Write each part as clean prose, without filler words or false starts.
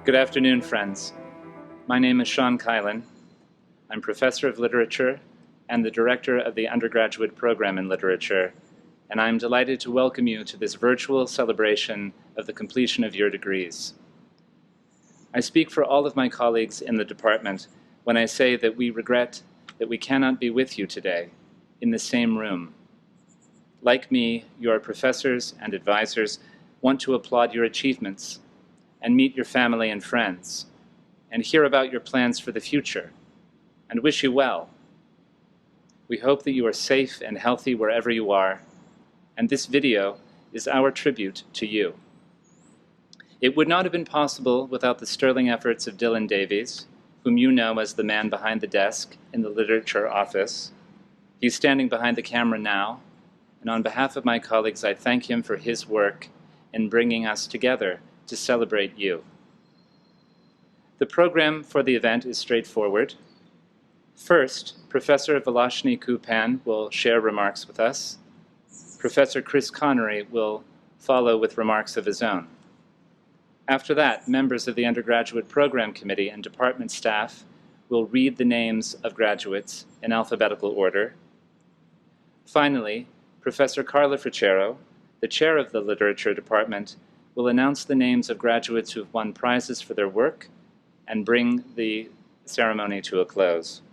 Good afternoon, friends. My name is Sean Kylan. I'm professor of literature and the director of the undergraduate program in literature, and I'm delighted to welcome you to this virtual celebration of the completion of your degrees. I speak for all of my colleagues in the department when I say that we regret that we cannot be with you today in the same room. Like me, your professors and advisors want to applaud your achievements and meet your family and friends, and hear about your plans for the future, and wish you well. We hope that you are safe and healthy wherever you are, and this video is our tribute to you. It would not have been possible without the sterling efforts of Dylan Davies, whom you know as the man behind the desk in the literature office. He's standing behind the camera now, and on behalf of my colleagues, I thank him for his work in bringing us together to celebrate you. The program for the event is straightforward. First, Professor Volashny Kupan will share remarks with us. Professor Chris Connery will follow with remarks of his own. After that, members of the undergraduate program committee and department staff will read the names of graduates in alphabetical order. Finally, Professor Carla Ficero, the chair of the literature department, will announce the names of graduates who have won prizes for their work and bring the ceremony to a close.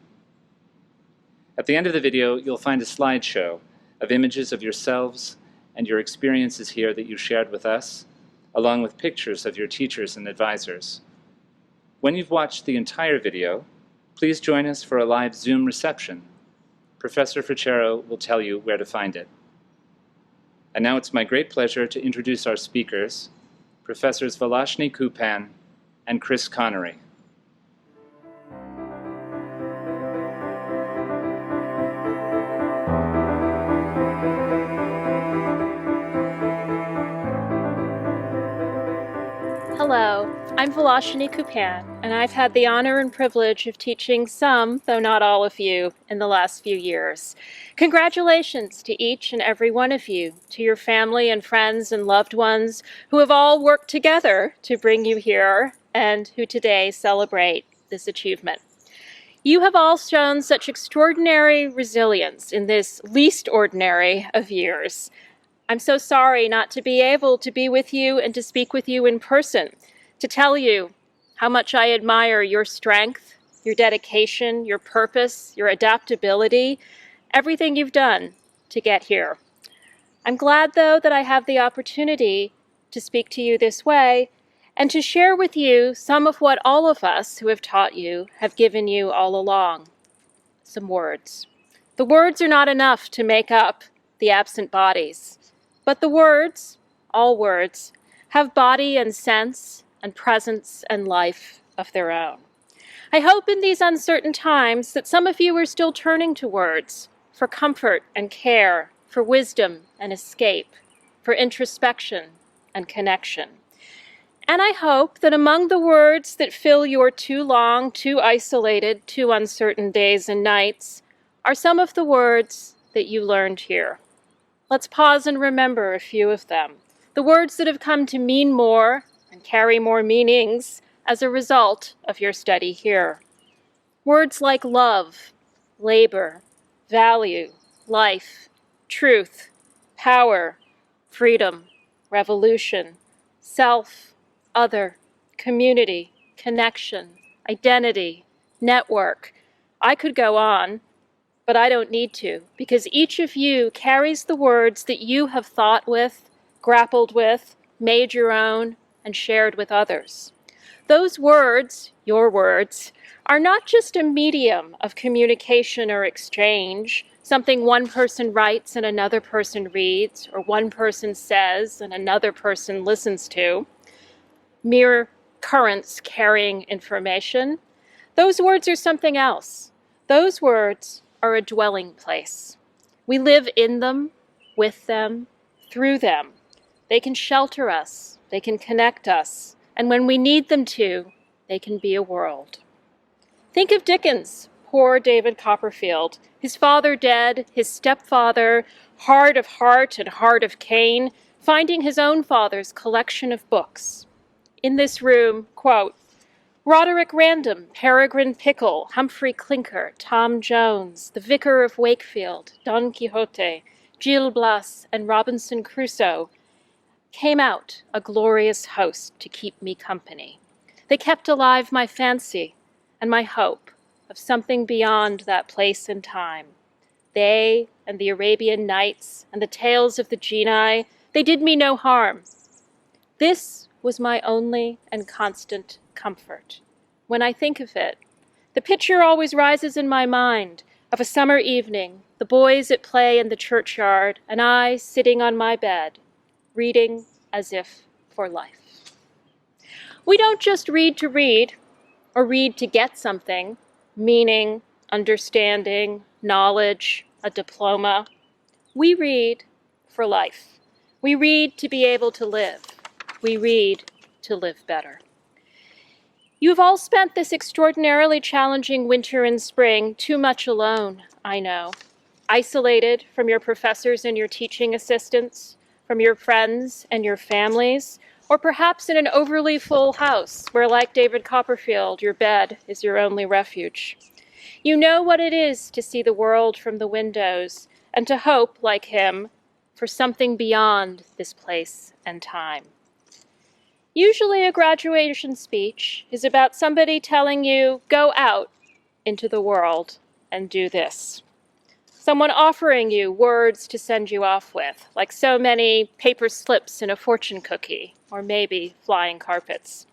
At the end of the video, you'll find a slideshow of images of yourselves and your experiences here that you shared with us, along with pictures of your teachers and advisors. When you've watched the entire video, please join us for a live Zoom reception. Professor Ficero will tell you where to find it. And now it's my great pleasure to introduce our speakers, Professors Volashny Kupan and Chris Connery. Hello, I'm Volashny Kupan, and I've had the honor and privilege of teaching some, though not all of you, in the last few years. Congratulations to each and every one of you, to your family and friends and loved ones who have all worked together to bring you here and who today celebrate this achievement. You have all shown such extraordinary resilience in this least ordinary of years. I'm so sorry not to be able to be with you and to speak with you in person, to tell you how much I admire your strength, your dedication, your purpose, your adaptability, everything you've done to get here. I'm glad, though, that I have the opportunity to speak to you this way and to share with you some of what all of us who have taught you have given you all along, some words. The words are not enough to make up the absent bodies. But the words, all words, have body and sense and presence and life of their own. I hope in these uncertain times that some of you are still turning to words for comfort and care, for wisdom and escape, for introspection and connection. And I hope that among the words that fill your too long, too isolated, too uncertain days and nights are some of the words that you learned here. Let's pause and remember a few of them. The words that have come to mean more and carry more meanings as a result of your study here. Words like love, labor, value, life, truth, power, freedom, revolution, self, other, community, connection, identity, network. I could go on. But I don't need to, because each of you carries the words that you have thought with, grappled with, made your own, and shared with others. Those words, your words, are not just a medium of communication or exchange, something one person writes and another person reads, or one person says and another person listens to, mere currents carrying information. Those words are something else. Those words are a dwelling place. We live in them, with them, through them. They can shelter us, they can connect us, and when we need them to, they can be a world. Think of Dickens, poor David Copperfield, his father dead, his stepfather, hard of heart and hard of cane, finding his own father's collection of books. In this room, quote, Roderick Random, Peregrine Pickle, Humphrey Clinker, Tom Jones, The Vicar of Wakefield, Don Quixote, Gil Blas, and Robinson Crusoe came out a glorious host to keep me company. They kept alive my fancy and my hope of something beyond that place and time. They and the Arabian Nights and the tales of the genii, they did me no harm. This was my only and constant comfort. When I think of it, the picture always rises in my mind of a summer evening, the boys at play in the churchyard, and I sitting on my bed, reading as if for life. We don't just read to read, or read to get something, meaning, understanding, knowledge, a diploma. We read for life. We read to be able to live. We read to live better. You've all spent this extraordinarily challenging winter and spring too much alone, I know. Isolated from your professors and your teaching assistants, from your friends and your families, or perhaps in an overly full house where, like David Copperfield, your bed is your only refuge. You know what it is to see the world from the windows and to hope, like him, for something beyond this place and time. Usually a graduation speech is about somebody telling you, go out into the world and do this. Someone offering you words to send you off with, like so many paper slips in a fortune cookie, or maybe flying carpets.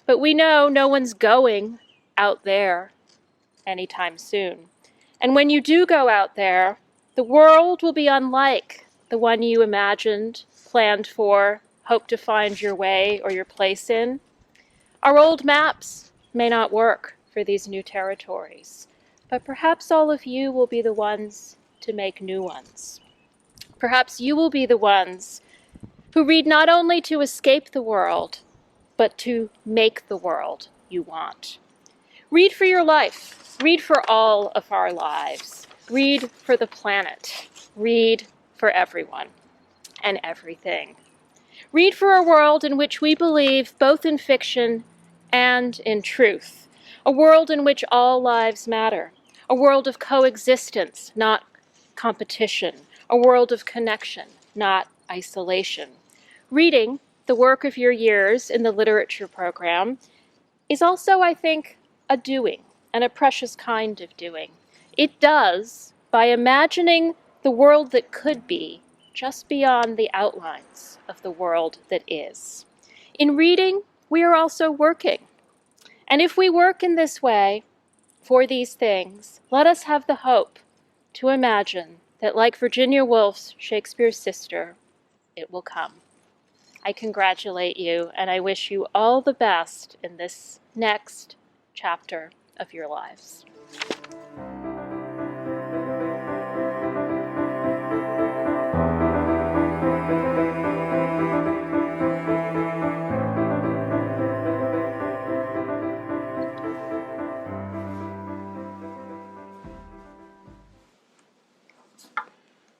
But we know no one's going out there anytime soon. And when you do go out there, the world will be unlike the one you imagined, planned for, hoped to find your way or your place in. Our old maps may not work for these new territories, but perhaps all of you will be the ones to make new ones. Perhaps you will be the ones who read not only to escape the world, but to make the world you want. Read for your life. Read for all of our lives. Read for the planet. Read for everyone and everything. Read for a world in which we believe both in fiction and in truth. A world in which all lives matter. A world of coexistence, not competition. A world of connection, not isolation. Reading, the work of your years in the literature program, is also, I think, a doing, and a precious kind of doing. It does by imagining the world that could be just beyond the outlines of the world that is. In reading, we are also working. And if we work in this way, for these things, let us have the hope to imagine that, like Virginia Woolf's Shakespeare's sister, it will come. I congratulate you, and I wish you all the best in this next chapter of your lives.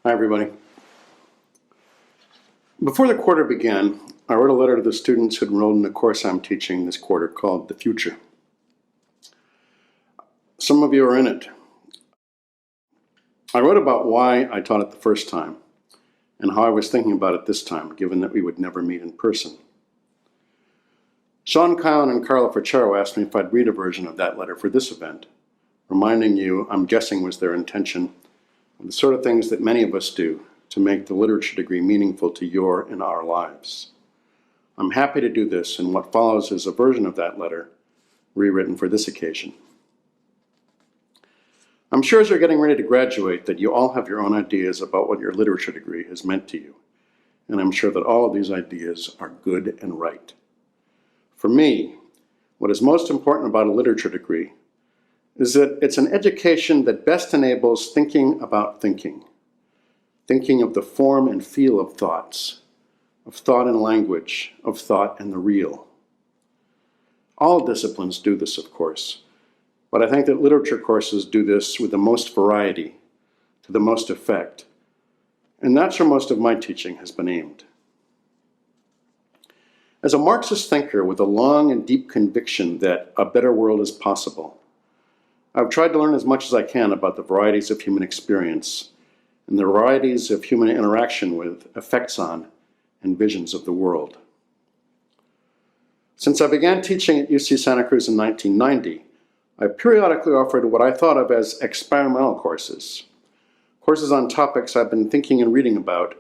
Hi, everybody. Before the quarter began, I wrote a letter to the students who enrolled in the course I'm teaching this quarter called The Future. Some of you are in it. I wrote about why I taught it the first time and how I was thinking about it this time, given that we would never meet in person. Sean Kylan and Carla Ferchero asked me if I'd read a version of that letter for this event, reminding you, I'm guessing was their intention, of the sort of things that many of us do to make the literature degree meaningful to your and our lives. I'm happy to do this, and what follows is a version of that letter rewritten for this occasion. I'm sure as you're getting ready to graduate that you all have your own ideas about what your literature degree has meant to you, and I'm sure that all of these ideas are good and right. For me, what is most important about a literature degree is that it's an education that best enables thinking about thinking of the form and feel of thoughts, of thought and language, of thought and the real. All disciplines do this, of course, but I think that literature courses do this with the most variety, to the most effect, and that's where most of my teaching has been aimed. As a Marxist thinker with a long and deep conviction that a better world is possible, I've tried to learn as much as I can about the varieties of human experience and the varieties of human interaction with effects on and visions of the world. Since I began teaching at UC Santa Cruz in 1990, I periodically offered what I thought of as experimental courses on topics I've been thinking and reading about,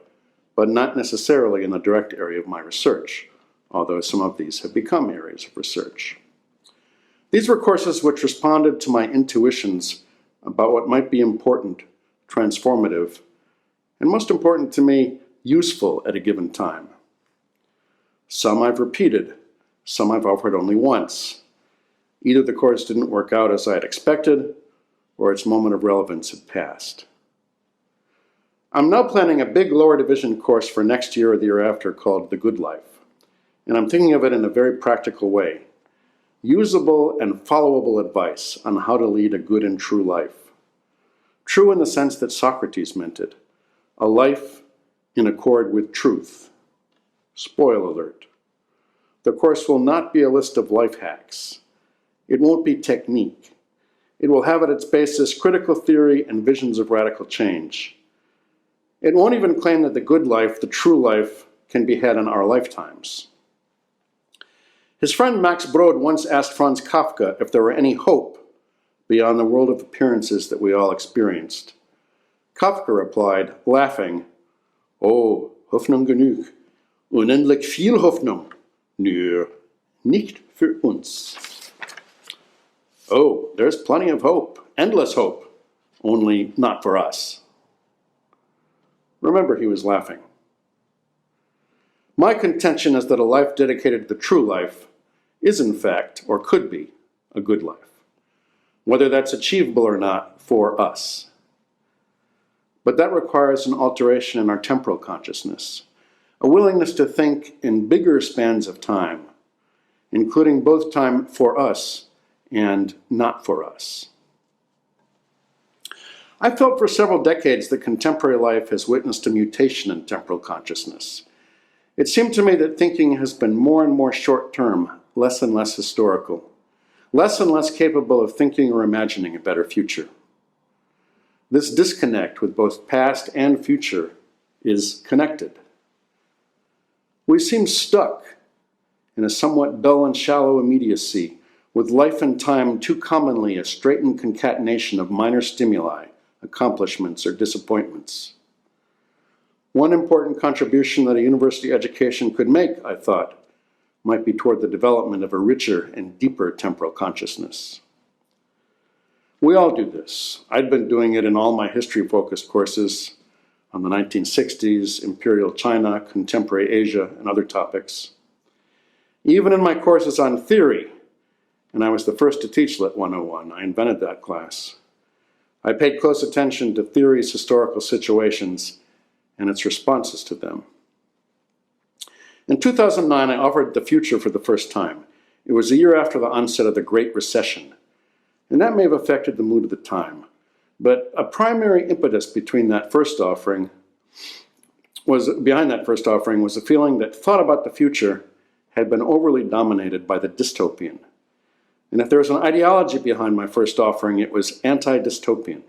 but not necessarily in the direct area of my research, although some of these have become areas of research. These were courses which responded to my intuitions about what might be important, transformative, and most important to me, useful at a given time. Some I've repeated, some I've offered only once. Either the course didn't work out as I had expected, or its moment of relevance had passed. I'm now planning a big lower division course for next year or the year after called The Good Life, and I'm thinking of it in a very practical way. Usable and followable advice on how to lead a good and true life. True in the sense that Socrates meant it, a life in accord with truth. Spoiler alert. The course will not be a list of life hacks. It won't be technique. It will have at its basis critical theory and visions of radical change. It won't even claim that the good life, the true life, can be had in our lifetimes. His friend Max Brod once asked Franz Kafka if there were any hope beyond the world of appearances that we all experienced. Kafka replied, laughing, "Oh, Hoffnung genug. Unendlich viel Hoffnung. Nur nicht für uns." Oh, there's plenty of hope, endless hope, only not for us. Remember, he was laughing. My contention is that a life dedicated to the true life is in fact, or could be, a good life. Whether that's achievable or not, for us. But that requires an alteration in our temporal consciousness, a willingness to think in bigger spans of time, including both time for us and not for us. I felt for several decades that contemporary life has witnessed a mutation in temporal consciousness. It seemed to me that thinking has been more and more short-term, less and less historical, less and less capable of thinking or imagining a better future. This disconnect with both past and future is connected. We seem stuck in a somewhat dull and shallow immediacy, with life and time too commonly a straitened concatenation of minor stimuli, accomplishments, or disappointments. One important contribution that a university education could make, I thought, might be toward the development of a richer and deeper temporal consciousness. We all do this. I'd been doing it in all my history-focused courses on the 1960s, Imperial China, Contemporary Asia, and other topics. Even in my courses on theory, and I was the first to teach Lit 101, I invented that class. I paid close attention to theory's historical situations and its responses to them. In 2009, I offered the future for the first time. It was a year after the onset of the Great Recession, and that may have affected the mood of the time. But a primary impetus behind that first offering was the feeling that thought about the future had been overly dominated by the dystopian. And if there was an ideology behind my first offering, it was anti-dystopian.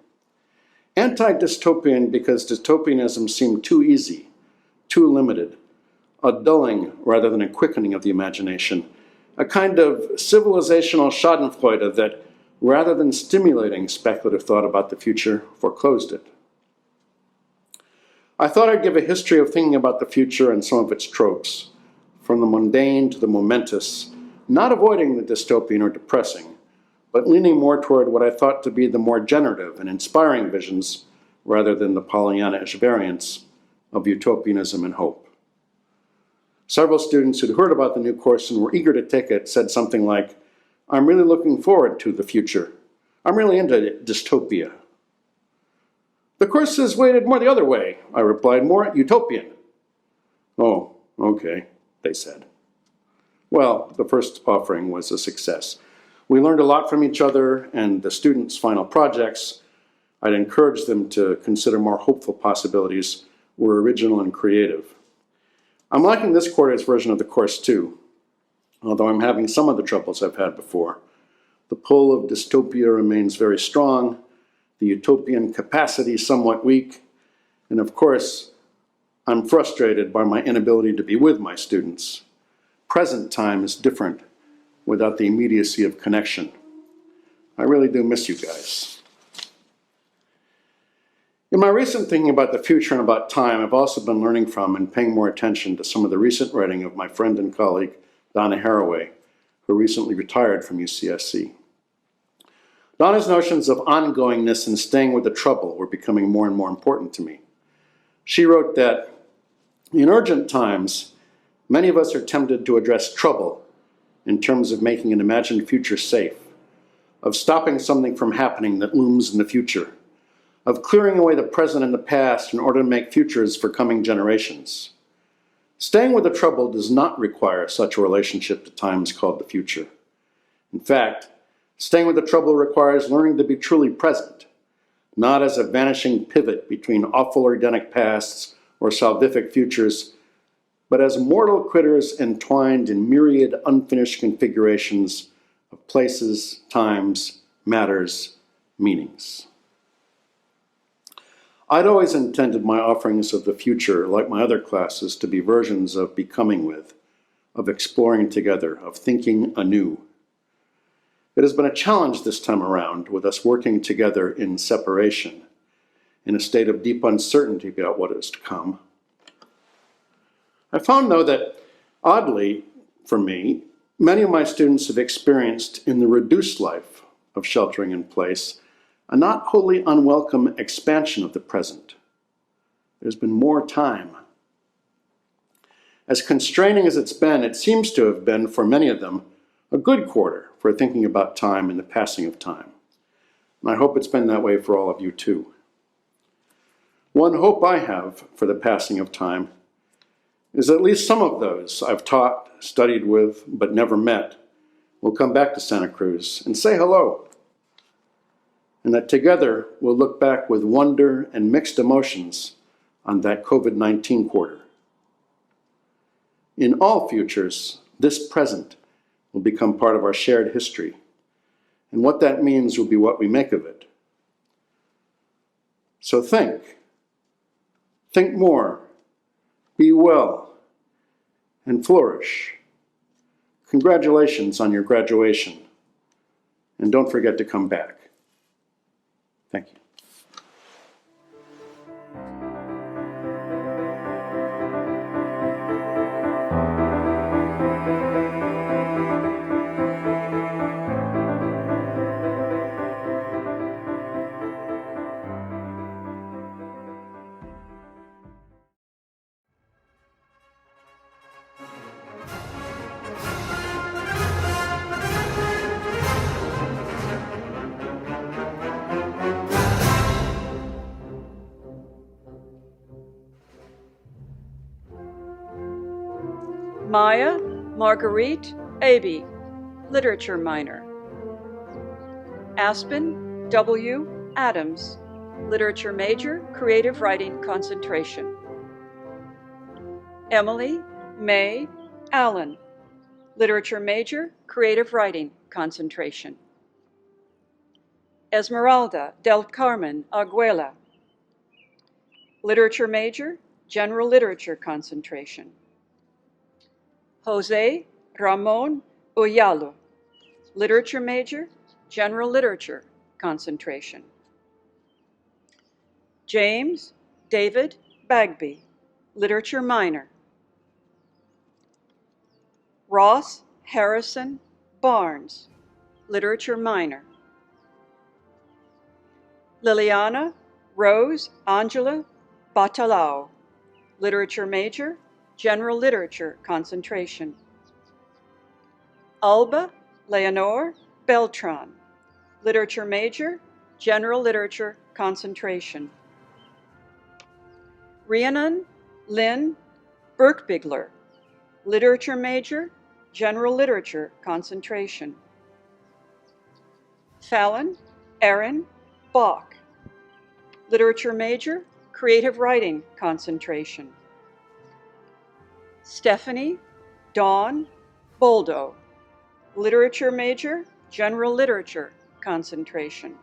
Anti-dystopian because dystopianism seemed too easy, too limited, a dulling rather than a quickening of the imagination, a kind of civilizational schadenfreude that, rather than stimulating speculative thought about the future, foreclosed it. I thought I'd give a history of thinking about the future and some of its tropes, from the mundane to the momentous, not avoiding the dystopian or depressing, but leaning more toward what I thought to be the more generative and inspiring visions, rather than the Pollyanna-ish variants of utopianism and hope. Several students who'd heard about the new course and were eager to take it said something like, "I'm really looking forward to the future. I'm really into dystopia." "The course is weighted more the other way," I replied, "more utopian." "Oh, okay," they said. Well, the first offering was a success. We learned a lot from each other, and the students' final projects, I'd encourage them to consider more hopeful possibilities, were original and creative. I'm liking this quarter's version of the course too. Although I'm having some of the troubles I've had before. The pull of dystopia remains very strong, the utopian capacity somewhat weak, and of course, I'm frustrated by my inability to be with my students. Present time is different without the immediacy of connection. I really do miss you guys. In my recent thinking about the future and about time, I've also been learning from and paying more attention to some of the recent writing of my friend and colleague, Donna Haraway, who recently retired from UCSC. Donna's notions of ongoingness and staying with the trouble were becoming more and more important to me. She wrote that, in urgent times, many of us are tempted to address trouble in terms of making an imagined future safe, of stopping something from happening that looms in the future, of clearing away the present and the past in order to make futures for coming generations. Staying with the trouble does not require such a relationship to times called the future. In fact, staying with the trouble requires learning to be truly present, not as a vanishing pivot between awful organic pasts or salvific futures, but as mortal critters entwined in myriad unfinished configurations of places, times, matters, meanings. I'd always intended my offerings of the future, like my other classes, to be versions of becoming with, of exploring together, of thinking anew. It has been a challenge this time around, with us working together in separation, in a state of deep uncertainty about what is to come. I found, though, that oddly, for me, many of my students have experienced in the reduced life of sheltering in place a not wholly unwelcome expansion of the present. There's been more time. As constraining as it's been, it seems to have been, for many of them, a good quarter for thinking about time and the passing of time. And I hope it's been that way for all of you too. One hope I have for the passing of time is at least some of those I've taught, studied with, but never met will come back to Santa Cruz and say hello. And that together we'll look back with wonder and mixed emotions on that COVID-19 quarter. In all futures, this present will become part of our shared history. And what that means will be what we make of it. So think more, be well, and flourish. Congratulations on your graduation. And don't forget to come back. Thank you. Maya Marguerite Aby, literature minor. Aspen W. Adams, literature major, creative writing concentration. Emily May Allen, literature major, creative writing concentration. Esmeralda del Carmen Aguela, literature major, general literature concentration. Jose Ramon Uyalo, literature major, general literature concentration. James David Bagby, literature minor. Ross Harrison Barnes, literature minor. Liliana Rose Angela Batalao, literature major, general literature concentration. Alba Leonor Beltran, literature major, general literature concentration. Rhiannon Lynn Birkbigler, literature major, general literature concentration. Fallon Aaron Bach, literature major, creative writing concentration. Stephanie Dawn Boldo. Literature major, general literature, concentration.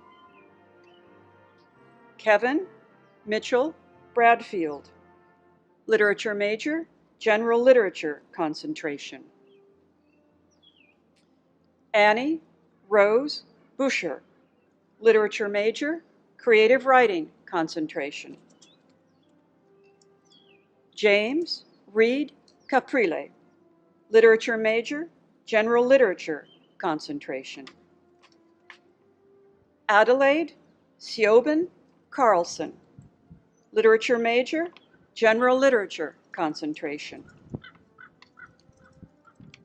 Kevin Mitchell Bradfield. Literature major, general literature, concentration. Annie Rose Busher. Literature major, creative writing, concentration. James Reed Caprile. Literature major, general literature, concentration. Adelaide Siobhan Carlson. Literature major, general literature, concentration.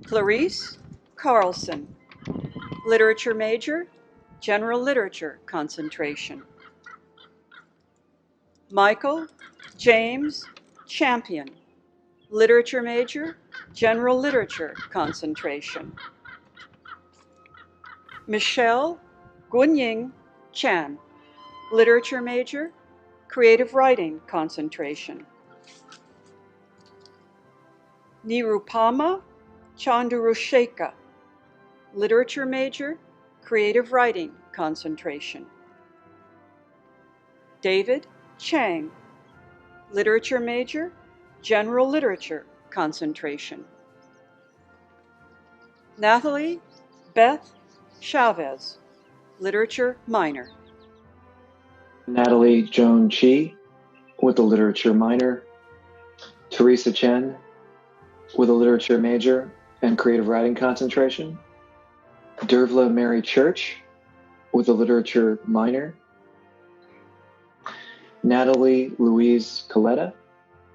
Clarice Carlson. Literature major, general literature, concentration. Michael James Champion. Literature major, general literature, concentration. Michelle Gunying Chan. Literature major, creative writing, concentration. Nirupama Chandrasekhar. Literature major, creative writing, concentration. David Chang. Literature major, general literature, concentration. Nathalie Beth Chavez. Literature minor. Natalie Joan Chi with a literature minor. Teresa Chen with a literature major and creative writing concentration. Dervla Mary Church with a literature minor. Natalie Louise Coletta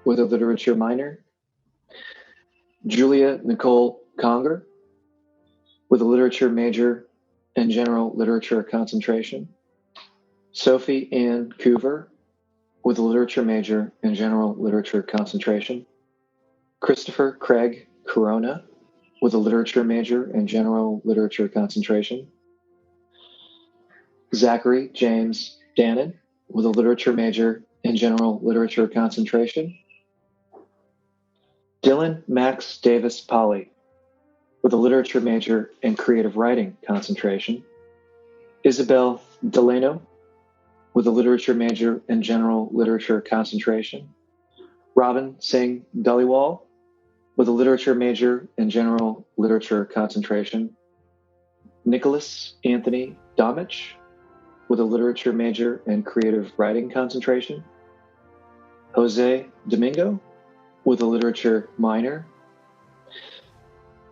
with a literature minor. Julia Nicole Conger with a literature major and general literature concentration. Sophie Ann Coover with a literature major and general literature concentration. Christopher Craig Corona with a literature major and general literature concentration. Zachary James Dannon with a literature major and general literature concentration. Dylan Max Davis Polly with a literature major and creative writing concentration. Isabel Delano with a literature major and general literature concentration. Robin Singh Dhaliwal with a literature major and general literature concentration. Nicholas Anthony Domich with a literature major and creative writing concentration. Jose Domingo with a literature minor.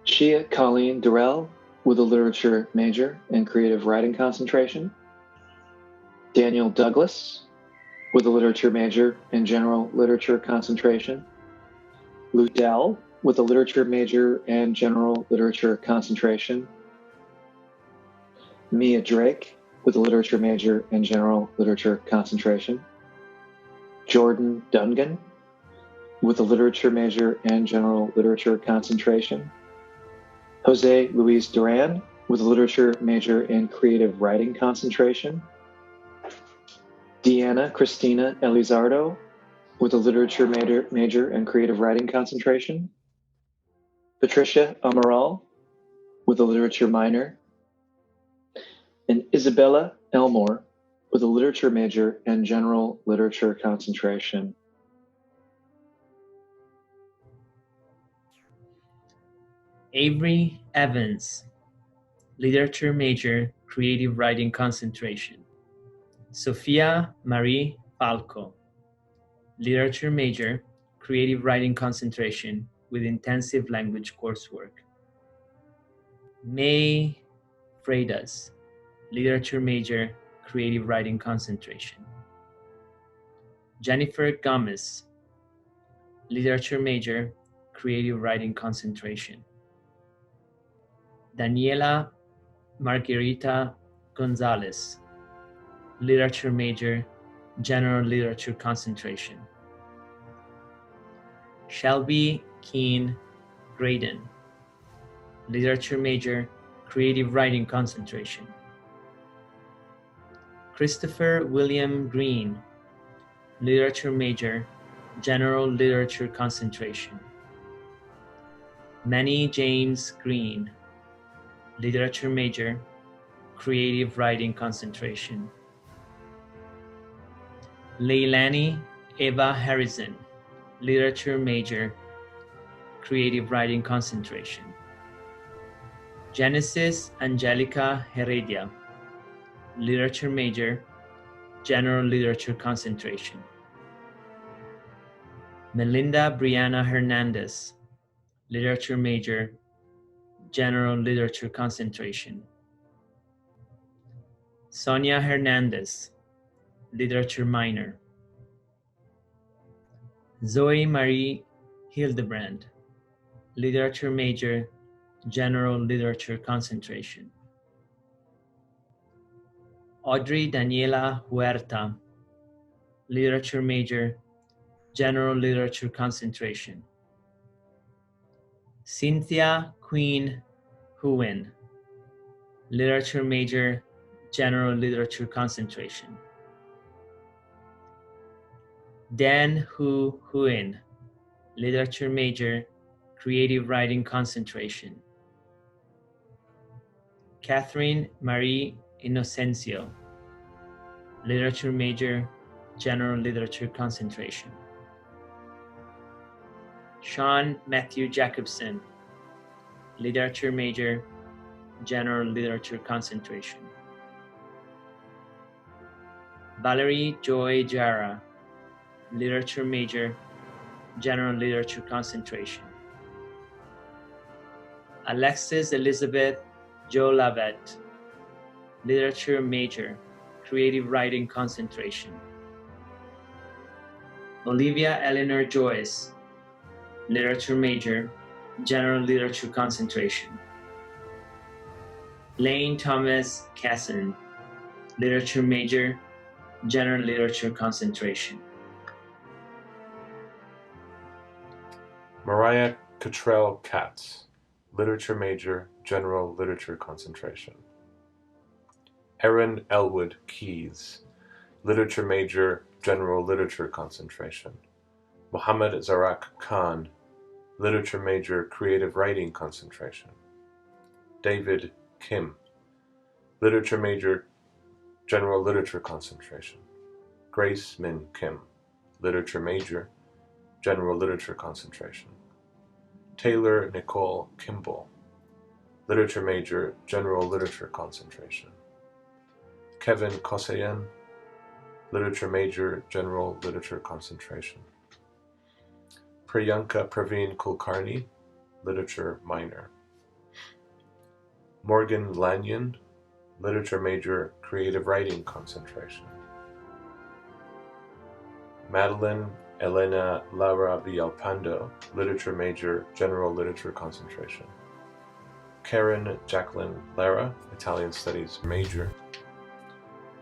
Shia Colleen Durrell with a literature major and creative writing concentration. Daniel Douglas with a literature major and general literature concentration. Lou Dell with a literature major and general literature concentration. Mia Drake with a literature major and general literature concentration. Jordan Dungan with a literature major and general literature concentration. Jose Luis Duran with a literature major and creative writing concentration. Deanna Christina Elizardo with a literature major and creative writing concentration. Patricia Amaral with a literature minor. And Isabella Elmore with a literature major and general literature concentration. Avery Evans, literature major, creative writing concentration. Sofia Marie Falco, literature major, creative writing concentration with intensive language coursework. May Freitas, literature major, creative writing concentration. Jennifer Gomez, literature major, creative writing concentration. Daniela Margarita Gonzalez, literature major, general literature concentration. Shelby Keane Graydon, literature major, creative writing concentration. Christopher William Green, literature major, general literature concentration. Manny James Green, literature major, creative writing concentration. Leilani Eva Harrison, literature major, creative writing concentration. Genesis Angelica Heredia, literature major, general literature concentration. Melinda Brianna Hernandez, literature major, general literature concentration. Sonia Hernandez, literature minor. Zoe Marie Hildebrand, literature major, general literature concentration. Audrey Daniela Huerta, literature major, general literature concentration. Cynthia Queen Huyn, literature major, general literature concentration. Dan Hu Huyn, literature major, creative writing concentration. Catherine Marie Inocencio, literature major, general literature concentration. Sean Matthew Jacobson, literature major, general literature concentration. Valerie Joy Jara, literature major, general literature concentration. Alexis Elizabeth Jo Lavette, literature major, creative writing concentration. Olivia Eleanor Joyce, literature major, general literature concentration. Lane Thomas Casson, literature major, general literature concentration. Mariah Cottrell Katz, literature major, general literature concentration. Erin Elwood Keyes, literature major, general literature concentration. Muhammad Zarak Khan, literature major, creative writing concentration. David Kim, literature major, general literature concentration. Grace Min Kim, literature major, general literature concentration. Taylor Nicole Kimball, literature major, general literature concentration. Kevin Kosayan, literature major, general literature concentration. Priyanka Praveen Kulkarni, literature minor. Morgan Lanyon, literature major, creative writing concentration. Madeline Elena Laura Villalpando, literature major, general literature concentration. Karen Jacqueline Lara, Italian studies major.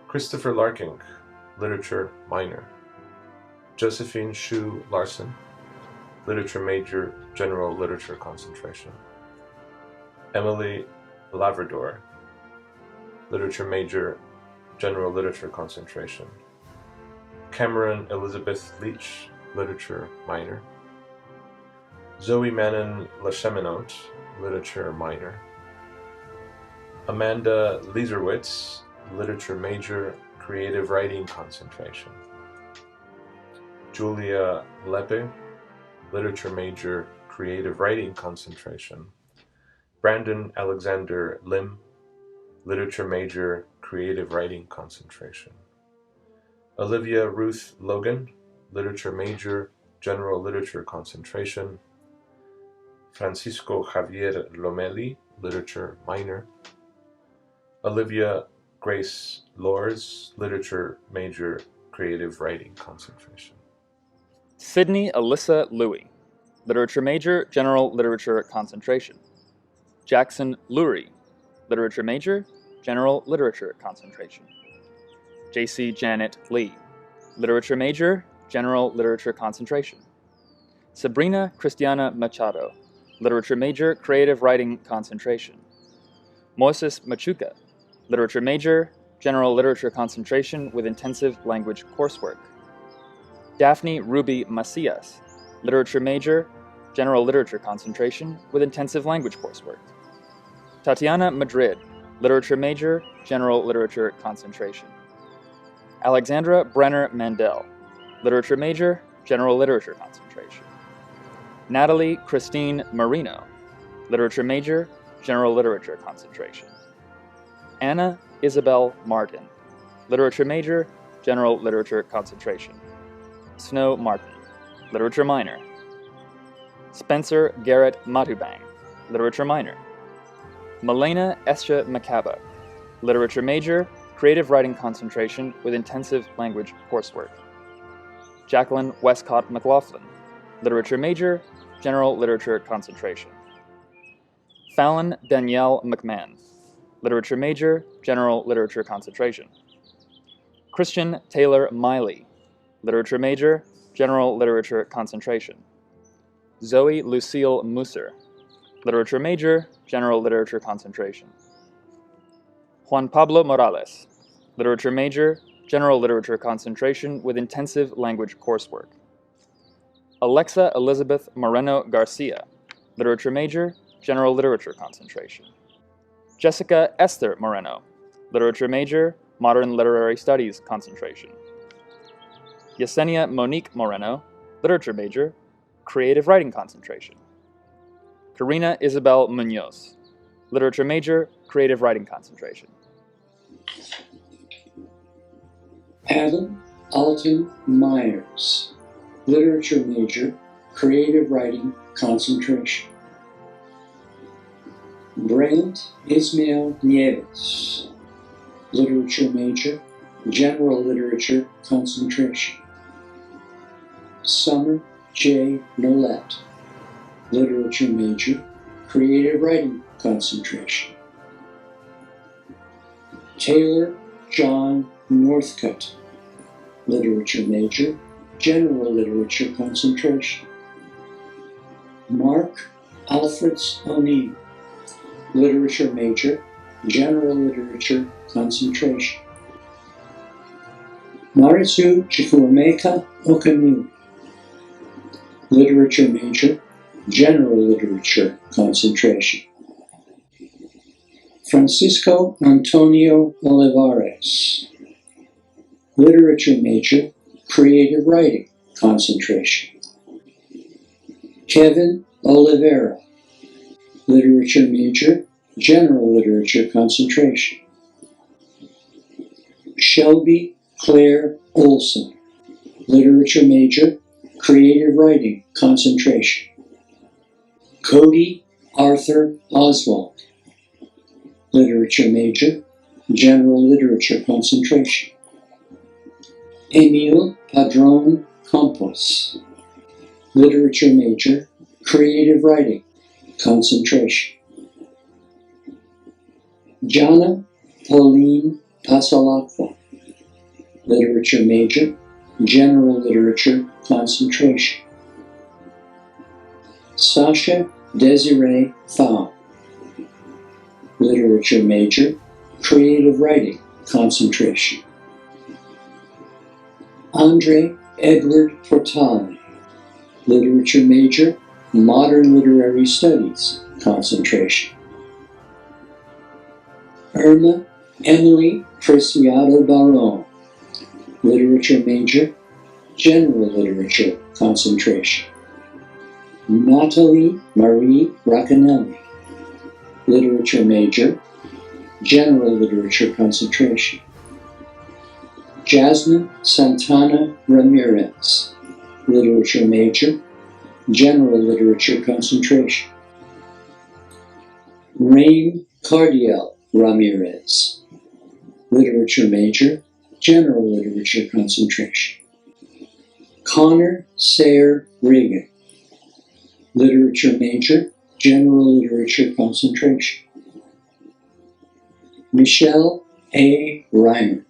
Christopher Larking, literature minor. Josephine Shu Larson, literature major, general literature concentration. Emily Lavrador, literature major, general literature concentration. Cameron Elizabeth Leach, literature minor. Zoe Manon Lacheminot, literature minor. Amanda Leserwitz, literature major, creative writing concentration. Julia Lepe, literature major, creative writing concentration. Brandon Alexander Lim, literature major, creative writing concentration. Olivia Ruth Logan, literature major, general literature concentration. Francisco Javier Lomeli, literature minor. Olivia Grace Lors, literature major, creative writing concentration. Sydney Alyssa Louie, literature major, general literature concentration. Jackson Lurie, literature major, general literature concentration. JC Janet Lee, literature major, general literature concentration. Sabrina Cristiana Machado, literature major, creative writing concentration. Moises Machuca, literature major, general literature concentration with intensive language coursework. Daphne Ruby Macias, literature major, General Literature concentration with intensive language coursework. Tatiana Madrid, Literature major, General Literature concentration. Alexandra Brenner Mandel, Literature major, General Literature concentration. Natalie Christine Marino, Literature major, General Literature concentration. Anna Isabel Martin, Literature major, General Literature concentration. Snow Martin, Literature minor. Spencer Garrett Matubang, Literature minor. Milena Escha Macaba, Literature major, Creative Writing concentration with intensive language coursework. Jacqueline Westcott McLaughlin, Literature major, General Literature concentration. Fallon Danielle McMahon, Literature major, General Literature concentration. Christian Taylor Miley, Literature major, General Literature concentration. Zoe Lucille Musser, Literature major, General Literature concentration. Juan Pablo Morales, Literature major, General Literature concentration with intensive language coursework. Alexa Elizabeth Moreno Garcia, Literature major, General Literature concentration. Jessica Esther Moreno, Literature major, Modern Literary Studies concentration. Yesenia Monique Moreno, Literature major, Creative Writing concentration. Karina Isabel Munoz, Literature major, Creative Writing concentration. Adam Alton Myers, Literature major, Creative Writing concentration. Brent Ismael Nieves, Literature major, General Literature concentration. Summer J. Nolet, Literature major, Creative Writing concentration. Taylor John Northcutt, Literature major, General Literature concentration. Mark Alfreds O'Neill, Literature major, General Literature concentration. Marisu Chukwuemeka Okaniu, Literature major, General Literature concentration. Francisco Antonio Olivares, Literature major, Creative Writing concentration. Kevin Oliveira, Literature major, General Literature concentration. Shelby Claire Olson, Literature major, Creative Writing concentration. Cody Arthur Oswald, Literature major, General Literature concentration. Emil Padron Campos, Literature major, Creative Writing concentration. Jana Pauline Pasalakwa, Literature major, General Literature concentration. Sasha Desiree Pham, Literature major, Creative Writing concentration. Andre Edward Portale, Literature major, Modern Literary Studies concentration. Irma Emily Preciado Baron, Literature major, General Literature concentration. Natalie Marie Raccanelli, Literature major, General Literature concentration. Jasmine Santana Ramirez, Literature major, General Literature concentration. Rain Cardiel Ramirez, Literature major, General Literature concentration. Connor Sayer Reagan, Literature major, General Literature concentration. Michelle A. Reimer,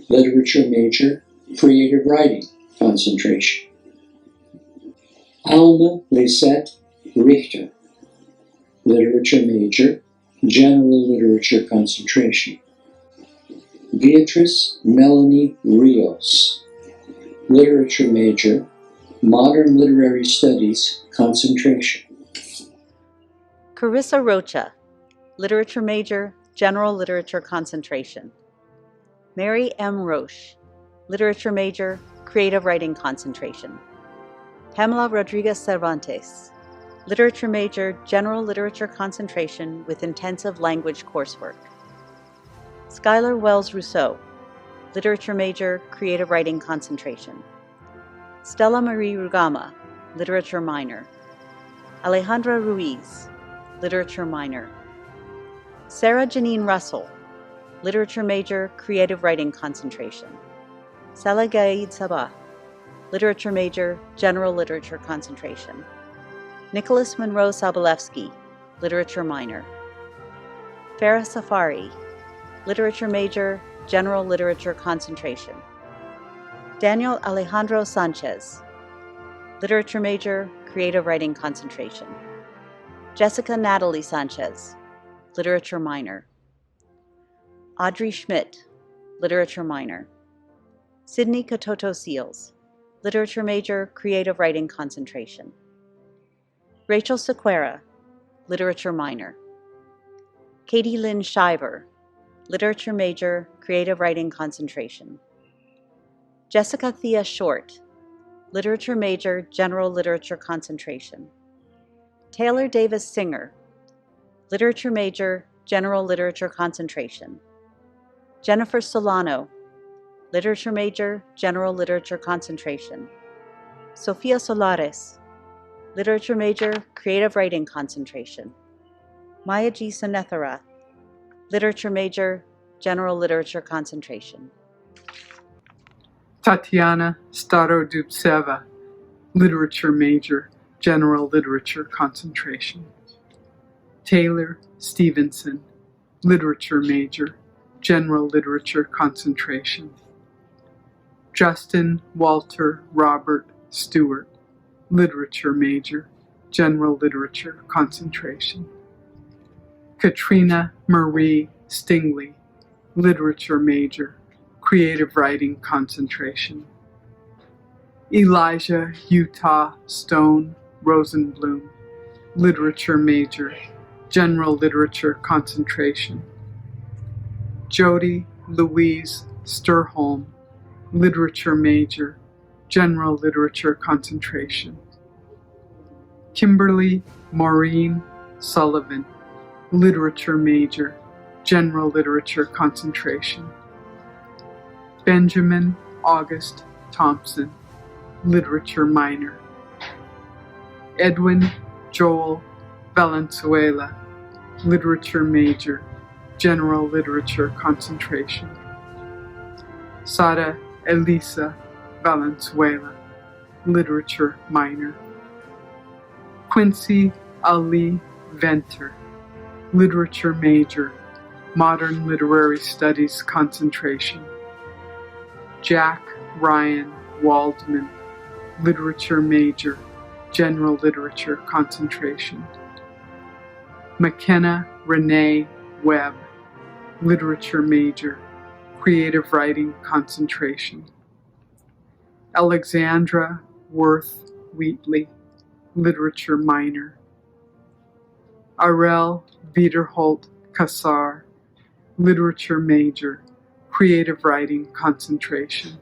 Literature major, Creative Writing concentration. Alma Lisette Richter, Literature major, General Literature concentration. Beatrice Melanie Rios, Literature major, Modern Literary Studies concentration. Carissa Rocha, literature major, general literature concentration. Mary M. Roche, literature major, creative writing concentration. Pamela Rodriguez Cervantes, literature major, general literature concentration with intensive language coursework. Skylar Wells Rousseau, literature major, creative writing concentration. Stella Marie Rugama, literature minor. Alejandra Ruiz, literature minor. Sarah Janine Russell, literature major, creative writing concentration. Salah Gaid Sabah, literature major, general literature concentration. Nicholas Monroe Sobolewski, literature minor. Farah Safari, literature major, general literature concentration. Daniel Alejandro Sanchez, literature major, creative writing concentration. Jessica Natalie Sanchez, literature minor. Audrey Schmidt, literature minor. Sydney Katoto Seals, literature major, creative writing concentration. Rachel Sequeira, literature minor. Katie Lynn Shiver, literature major, creative writing concentration. Jessica Thea Short, literature major, general literature concentration. Taylor Davis Singer, literature major, general literature concentration. Jennifer Solano, literature major, general literature concentration. Sofia Solares, literature major, creative writing concentration. Maya G. Sonethara, literature major, general literature concentration. Tatiana Starodubtseva, literature major, general literature concentration. Taylor Stevenson, literature major, general literature concentration. Justin Walter Robert Stewart, literature major, general literature concentration. Katrina Marie Stingley, literature major, creative writing concentration. Elijah Utah Stone Rosenblum, literature major, general literature concentration. Jody Louise Sturholm, literature major, general literature concentration. Kimberly Maureen Sullivan, literature major, general literature concentration. Benjamin August Thompson, literature minor. Edwin Joel Valenzuela, literature major, general literature concentration. Sara Elisa Valenzuela, literature minor. Quincy Ali Venter, literature major, modern literary studies concentration. Jack Ryan Waldman, literature major, general literature concentration. McKenna Renee Webb, literature major, creative writing concentration. Alexandra Worth Wheatley, literature minor. Arel Viderholt Kassar, literature major, creative writing concentration.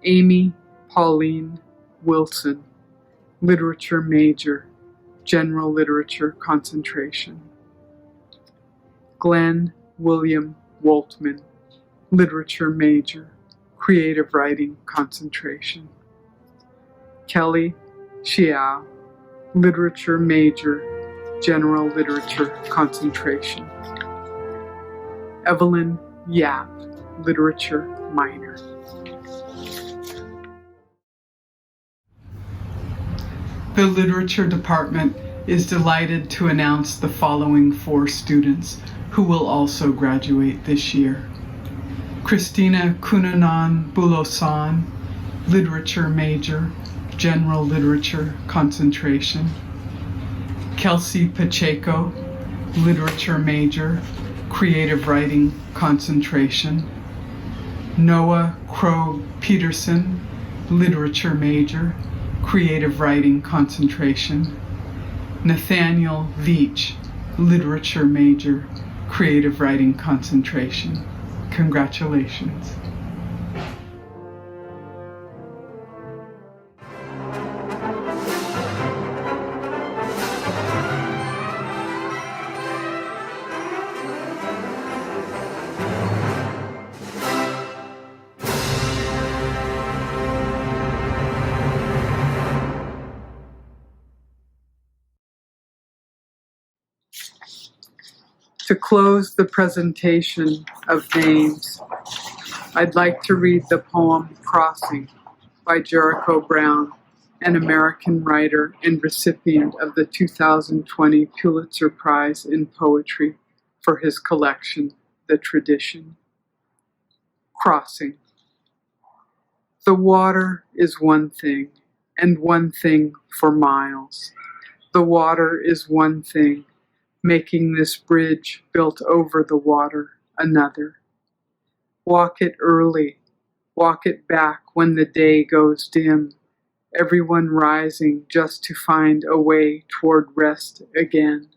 Amy Pauline Wilson, literature major, general literature concentration. Glenn William Woltman, literature major, creative writing concentration. Kelly Xiao, literature major, general literature concentration. Evelyn Yap, literature minor. The literature department is delighted to announce the following 4 students who will also graduate this year. Christina Kunanan Bulosan, literature major, general literature concentration. Kelsey Pacheco, literature major, creative writing concentration. Noah Crow Peterson, literature major, creative writing concentration. Nathaniel Veach, literature major, creative writing concentration. Congratulations. To close the presentation of names, I'd like to read the poem Crossing by Jericho Brown, an American writer and recipient of the 2020 Pulitzer Prize in Poetry for his collection, The Tradition. Crossing. The water is one thing, and one thing for miles. The water is one thing, making this bridge built over the water another. Walk it early, walk it back when the day goes dim, everyone rising just to find a way toward rest again.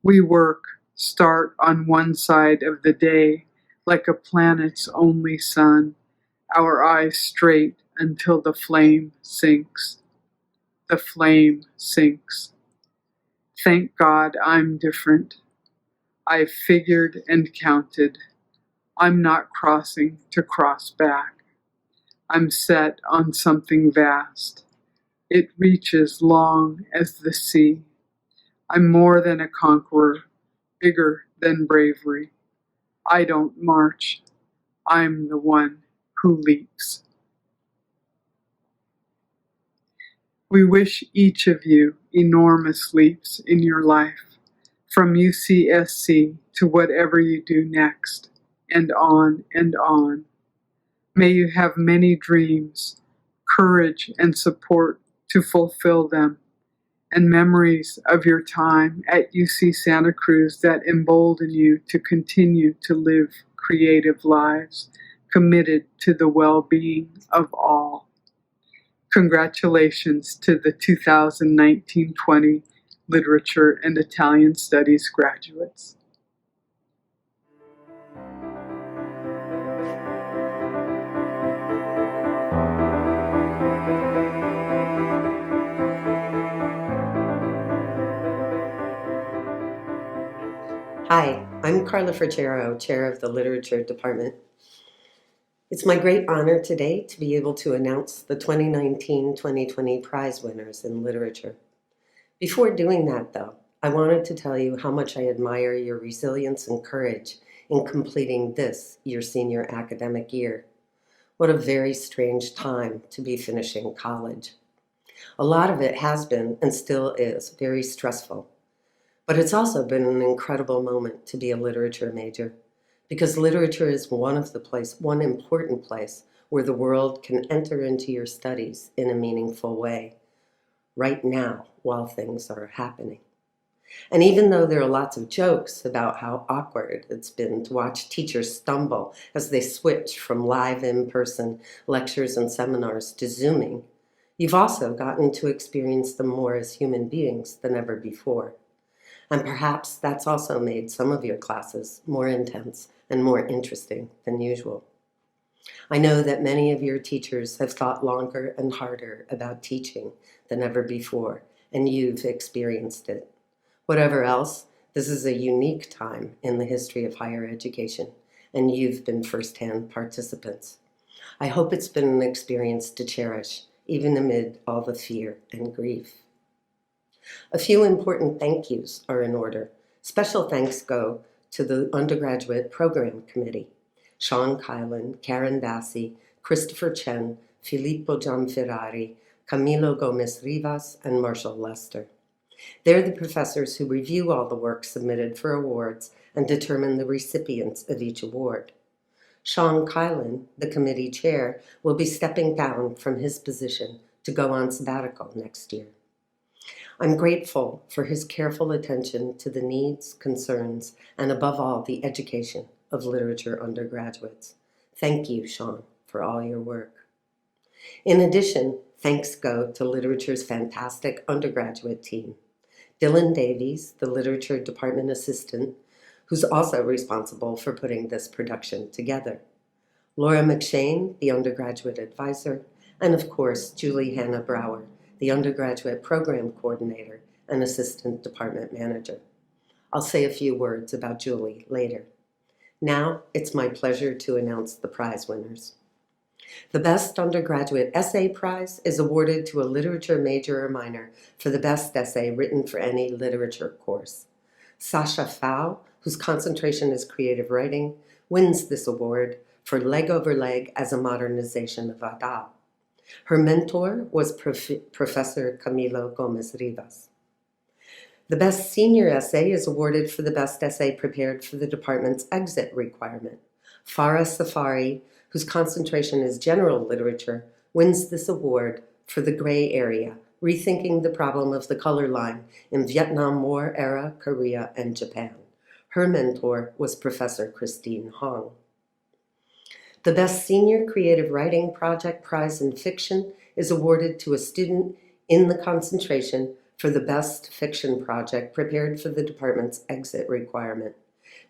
We work, start on one side of the day, like a planet's only sun, our eyes straight until the flame sinks. The flame sinks. Thank God I'm different. I've figured and counted. I'm not crossing to cross back. I'm set on something vast. It reaches long as the sea. I'm more than a conqueror, bigger than bravery. I don't march. I'm the one who leaps. We wish each of you enormous leaps in your life, from UCSC to whatever you do next, and on and on. May you have many dreams, courage and support to fulfill them, and memories of your time at UC Santa Cruz that embolden you to continue to live creative lives, committed to the well-being of all. Congratulations to the 2019-20 Literature and Italian Studies graduates. Hi, I'm Carla Frigero, Chair of the Literature Department. It's my great honor today to be able to announce the 2019-2020 prize winners in literature. Before doing that, though, I wanted to tell you how much I admire your resilience and courage in completing this, your senior academic year. What a very strange time to be finishing college. A lot of it has been, and still is, very stressful. But it's also been an incredible moment to be a literature major, because literature is one important place where the world can enter into your studies in a meaningful way, right now, while things are happening. And even though there are lots of jokes about how awkward it's been to watch teachers stumble as they switch from live in-person lectures and seminars to Zooming, you've also gotten to experience them more as human beings than ever before. And perhaps that's also made some of your classes more intense and more interesting than usual. I know that many of your teachers have thought longer and harder about teaching than ever before, and you've experienced it. Whatever else, this is a unique time in the history of higher education, and you've been firsthand participants. I hope it's been an experience to cherish, even amid all the fear and grief. A few important thank yous are in order. Special thanks go to the Undergraduate Program Committee, Sean Kylan, Karen Bassi, Christopher Chen, Filippo Gianferrari, Camilo Gomez Rivas, and Marshall Lester. They're the professors who review all the work submitted for awards and determine the recipients of each award. Sean Kylan, the committee chair, will be stepping down from his position to go on sabbatical next year. I'm grateful for his careful attention to the needs, concerns, and above all, the education of literature undergraduates. Thank you, Sean, for all your work. In addition, thanks go to literature's fantastic undergraduate team. Dylan Davies, the literature department assistant, who's also responsible for putting this production together. Laura McShane, the undergraduate advisor, and of course, Julie Hannah Brower, the undergraduate program coordinator and assistant department manager. I'll say a few words about Julie later. Now, it's my pleasure to announce the prize winners. The Best Undergraduate Essay Prize is awarded to a literature major or minor for the best essay written for any literature course. Sasha Pfau, whose concentration is creative writing, wins this award for Leg Over Leg as a modernization of Adab. Her mentor was Professor Camilo Gomez Rivas. The Best Senior Essay is awarded for the best essay prepared for the department's exit requirement. Farah Safari, whose concentration is general literature, wins this award for The Gray Area, Rethinking the Problem of the Color Line in Vietnam War Era, Korea, and Japan. Her mentor was Professor Christine Hong. The Best Senior Creative Writing Project Prize in Fiction is awarded to a student in the concentration for the best fiction project prepared for the department's exit requirement.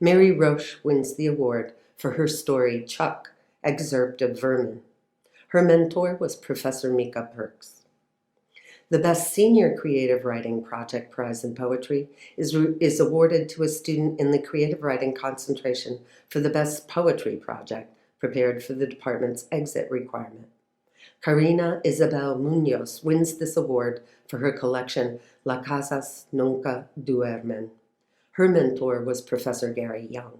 Mary Roche wins the award for her story Chuck, Excerpt of Vermin. Her mentor was Professor Mika Perks. The Best Senior Creative Writing Project Prize in Poetry is awarded to a student in the creative writing concentration for the best poetry project prepared for the department's exit requirement. Karina Isabel Munoz wins this award for her collection La Casas Nunca Duermen. Her mentor was Professor Gary Young.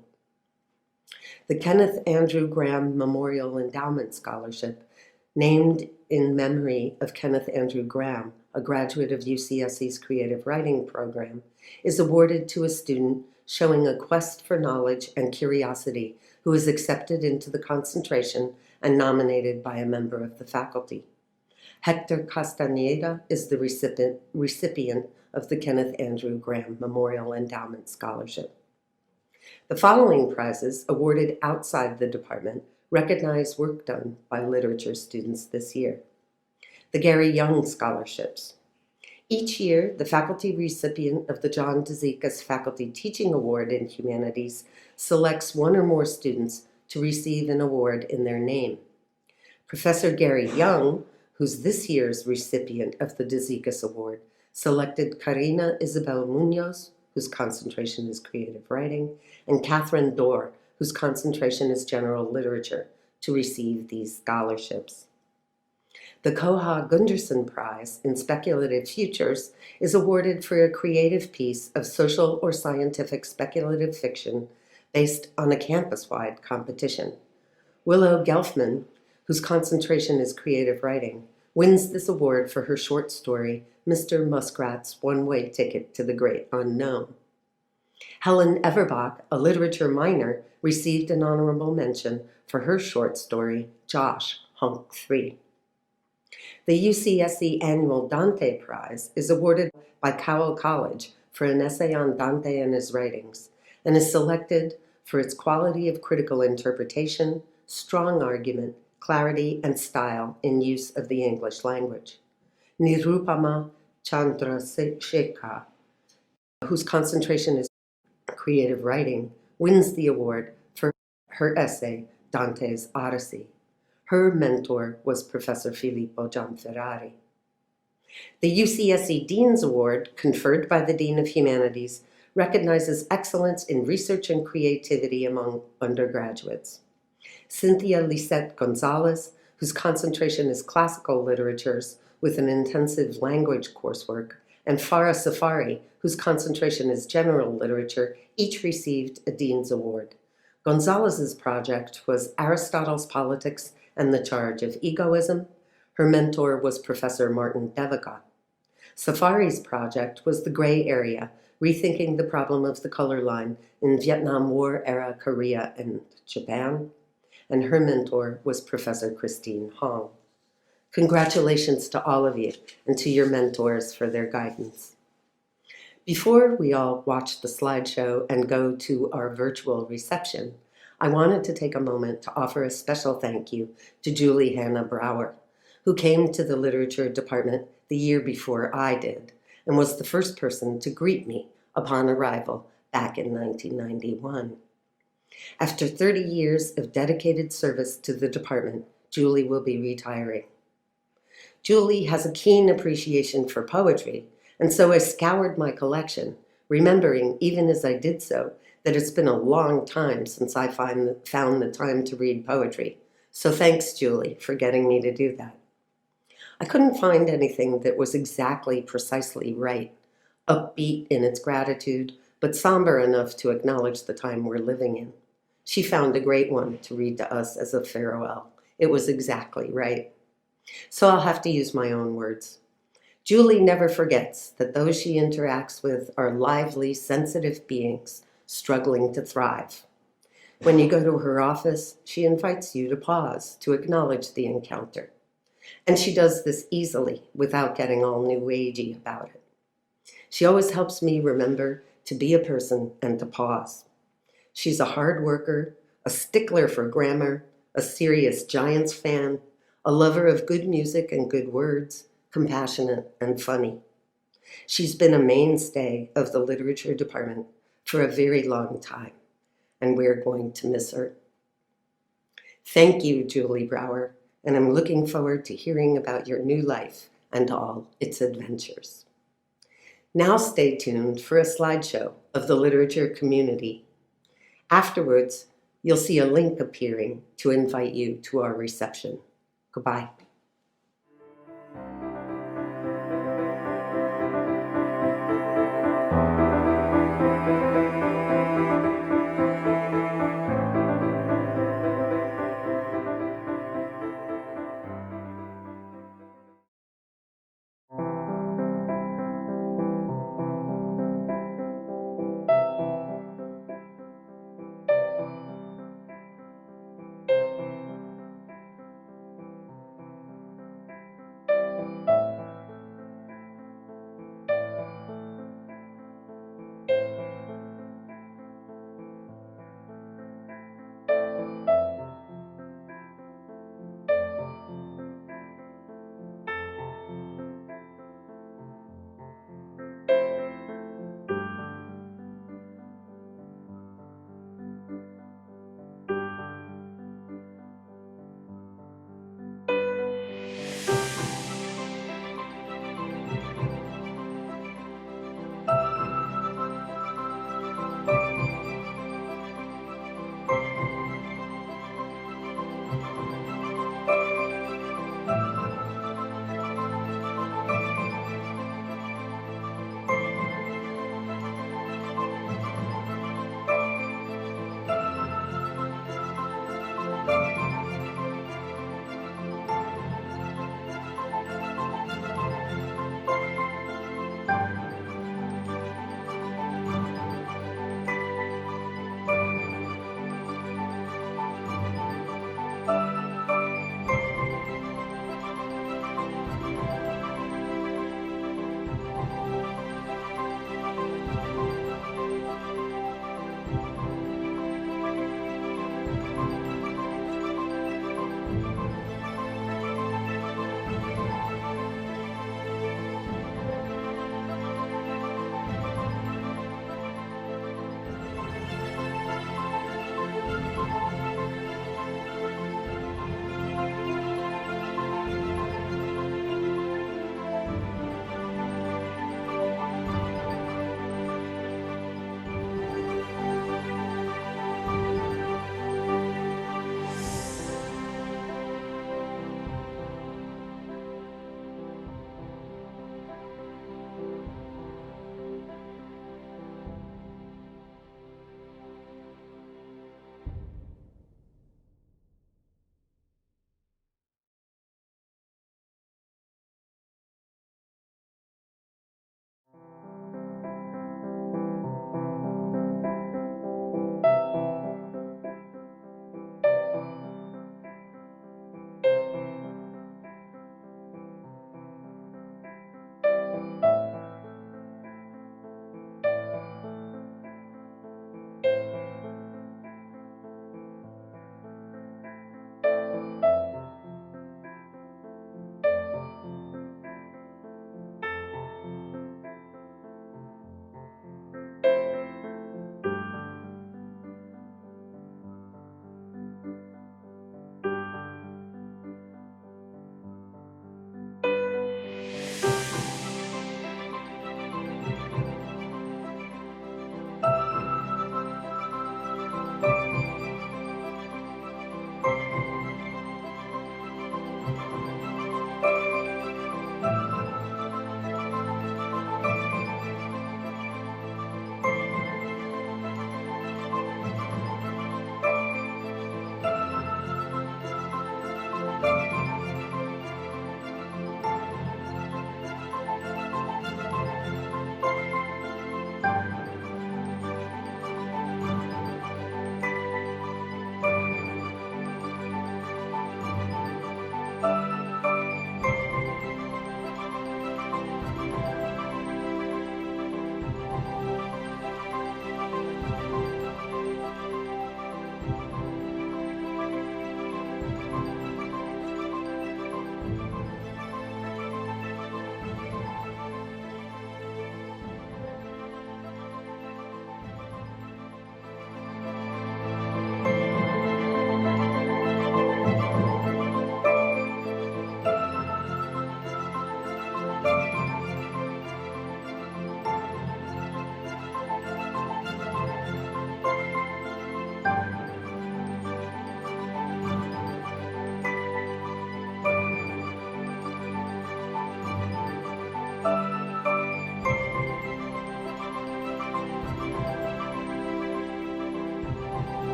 The Kenneth Andrew Graham Memorial Endowment Scholarship, named in memory of Kenneth Andrew Graham, a graduate of UCSC's creative writing program, is awarded to a student showing a quest for knowledge and curiosity who is accepted into the concentration and nominated by a member of the faculty. Hector Castaneda is the recipient of the Kenneth Andrew Graham Memorial Endowment Scholarship. The following prizes, awarded outside the department, recognize work done by literature students this year. The Gary Young Scholarships. Each year, the faculty recipient of the John DeZikas Faculty Teaching Award in Humanities selects one or more students to receive an award in their name. Professor Gary Young, who's this year's recipient of the DeZikas Award, selected Karina Isabel Munoz, whose concentration is creative writing, and Catherine Dorr, whose concentration is general literature, to receive these scholarships. The Koha Gunderson Prize in Speculative Futures is awarded for a creative piece of social or scientific speculative fiction based on a campus-wide competition. Willow Gelfman, whose concentration is creative writing, wins this award for her short story, Mr. Muskrat's One-Way Ticket to the Great Unknown. Helen Everbach, a literature minor, received an honorable mention for her short story, Josh, Hunk 3. The UCSC Annual Dante Prize is awarded by Cowell College for an essay on Dante and his writings, and is selected for its quality of critical interpretation, strong argument, clarity, and style in use of the English language. Nirupama Chandrasekhar, whose concentration is creative writing, wins the award for her essay, Dante's Odyssey. Her mentor was Professor Filippo Gianferrari. The UCSC Dean's Award, conferred by the Dean of Humanities, recognizes excellence in research and creativity among undergraduates. Cynthia Lisette Gonzalez, whose concentration is classical literatures with an intensive language coursework, and Farah Safari, whose concentration is general literature, each received a Dean's Award. Gonzalez's project was Aristotle's Politics and the Charge of Egoism. Her mentor was Professor Martin Deviga. Safari's project was The Gray Area, Rethinking the Problem of the Color Line in Vietnam War-era Korea and Japan. And her mentor was Professor Christine Hong. Congratulations to all of you and to your mentors for their guidance. Before we all watch the slideshow and go to our virtual reception, I wanted to take a moment to offer a special thank you to Julie Hannah Brower, who came to the literature department the year before I did and was the first person to greet me upon arrival back in 1991. After 30 years of dedicated service to the department, Julie will be retiring. Julie has a keen appreciation for poetry, and so I scoured my collection, remembering, even as I did so, that it's been a long time since I found the time to read poetry. So thanks, Julie, for getting me to do that. I couldn't find anything that was exactly precisely right, upbeat in its gratitude, but somber enough to acknowledge the time we're living in. She found a great one to read to us as a farewell. It was exactly right. So I'll have to use my own words. Julie never forgets that those she interacts with are lively, sensitive beings struggling to thrive. When you go to her office, she invites you to pause to acknowledge the encounter. And she does this easily without getting all new agey about it. She always helps me remember to be a person and to pause. She's a hard worker, a stickler for grammar, a serious Giants fan, a lover of good music and good words, compassionate and funny. She's been a mainstay of the literature department for a very long time, and we're going to miss her. Thank you, Julie Brower, and I'm looking forward to hearing about your new life and all its adventures. Now stay tuned for a slideshow of the literature community. Afterwards, you'll see a link appearing to invite you to our reception. Goodbye.